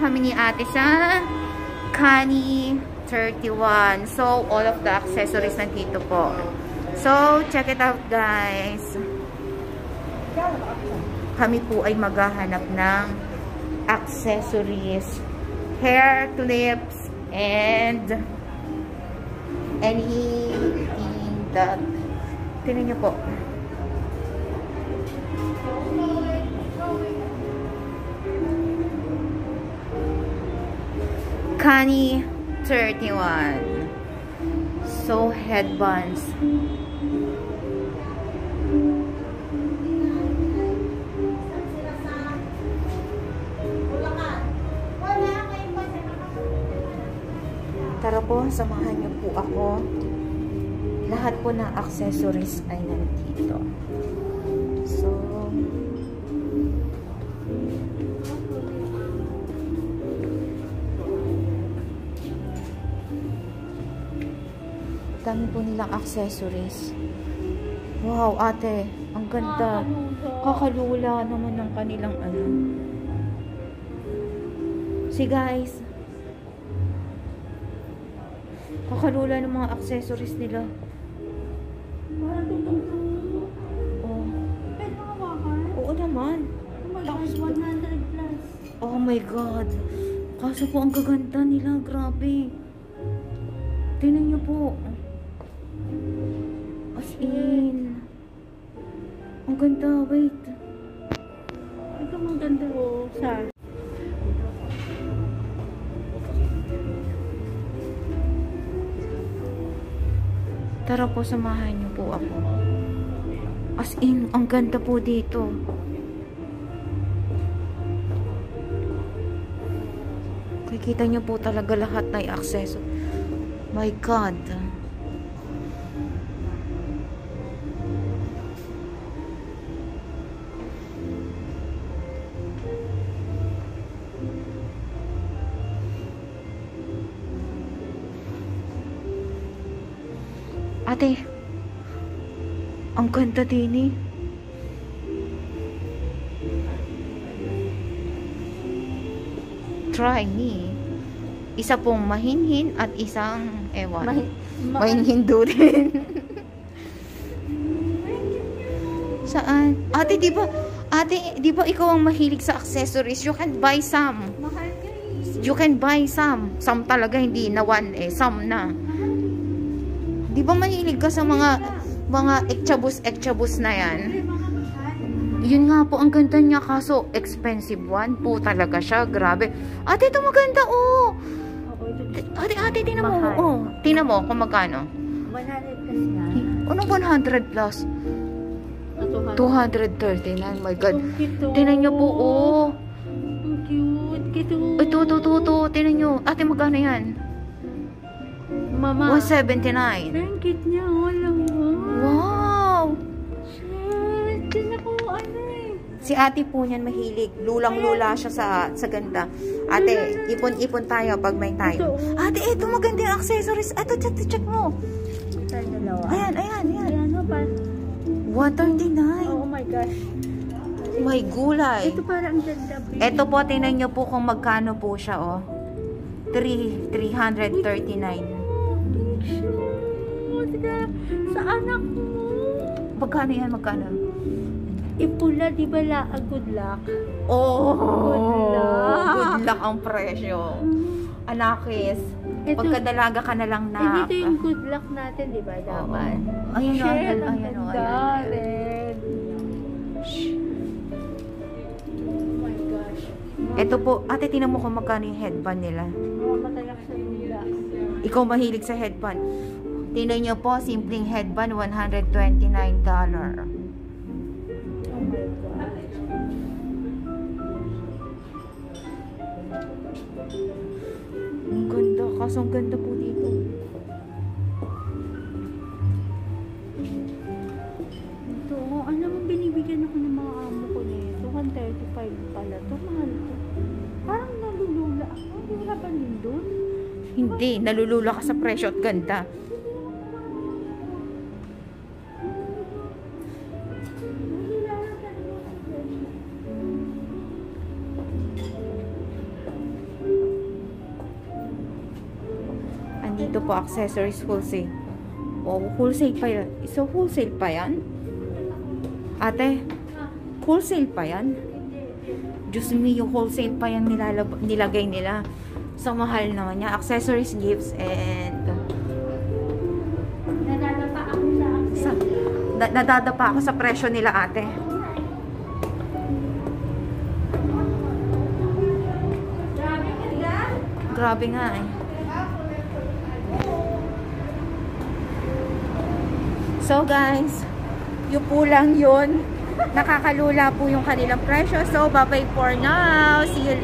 kami ni ate sa Kani 31. So, all of the accessories nandito po. So, check it out guys. Kami po ay maghahanap ng accessories, hair clips, and anything that tinan nyo po. Kani 31. So, headbands. Tara po, samahan niyo po ako. Lahat po ng accessories ay nandito. So, dami po nilang accessories. Wow, ate, ang ganda. Kakalula naman ng kanilang ano. See guys, kakalula ng mga accessories nila. Oh. Oo naman. Oh my gosh, 100 plus. Oh my God. Kaso po ang gaganda nila. Grabe. Tingnan niyo po. As in. Ang ganda. Wait. Ito ang ganda ko. Sa tara po, samahan niyo po ako. As in, ang ganda po dito. Kikita niyo po talaga lahat na i-access. My God. Ate, ang ganda din eh. Try me. Isa pong mahinhin at isang ewan. Mahinhin din. Saan? Ate, di ba ikaw ang mahilig sa accessories? You can buy some. You can buy some. Some talaga, hindi na one eh. Some na. Di ba mahilig ka sa mga ekchabus na yan? Yun nga po, ang ganda niya, kaso expensive one po talaga siya. Grabe. Ate, ito maganda, oh. Ate, tinan mo, oh. Tinan mo kung magkano. 100 plus nga. Anong 100 plus? 239, my God. Tinan niyo po, oh. Ang cute. Ito. Tinan niyo. Ate, magkano yan? Mama. 179. Ang cute niya. Alam mo. Wow. Shit. Tinan ko, ano eh. Si ate po niyan mahilig. Lulang-lula siya sa ganda. Ate, ipon-ipon tayo pag may time. Ate, ito maganda yung accessories. Ito, check mo. Tayo dalawa. Ayan. Ano pa? 139. Oh my gosh. May gulay. Ito parang ganda. Ito po, tingnan nyo po kung magkano po siya, oh. 339. Sa anak mo. Magkano yan? Magkano? Ipula, di ba good luck? Oh! Good luck. Good luck ang presyo. Anakis. Pagkadalaga ka na lang na. Dito yung good luck natin, di ba? Dapat. Ayan. Red. Oh my gosh. Ito po, ate, tinan mo kung magkano yung headband nila. Matayak sa lula. Ikaw mahilig sa headband. Tingnan nyo po, simpleng headband, $129. Oh my God. Ang ganda, kaso ang ganda po dito. Ito, alam mo, binibigyan ako ng mga amo ko nito. 135 pala. Ito, mahal to. Parang nalulula ako. Hindi wala pa din doon. Hindi, nalulula ka sa presyo at ganda. Ito po, accessories wholesale. Oh, wholesale pa yan. So, wholesale pa yan? Ate, wholesale pa yan? Diyos me, yung wholesale pa yan nilagay nila. So, mahal naman niya. Accessories, gifts, and... Nadadapa ako sa presyo nila, ate. Grabe nga eh. So guys, yung po lang yun. Nakakalula po yung kanilang presyo. So, bye-bye for now. See you later.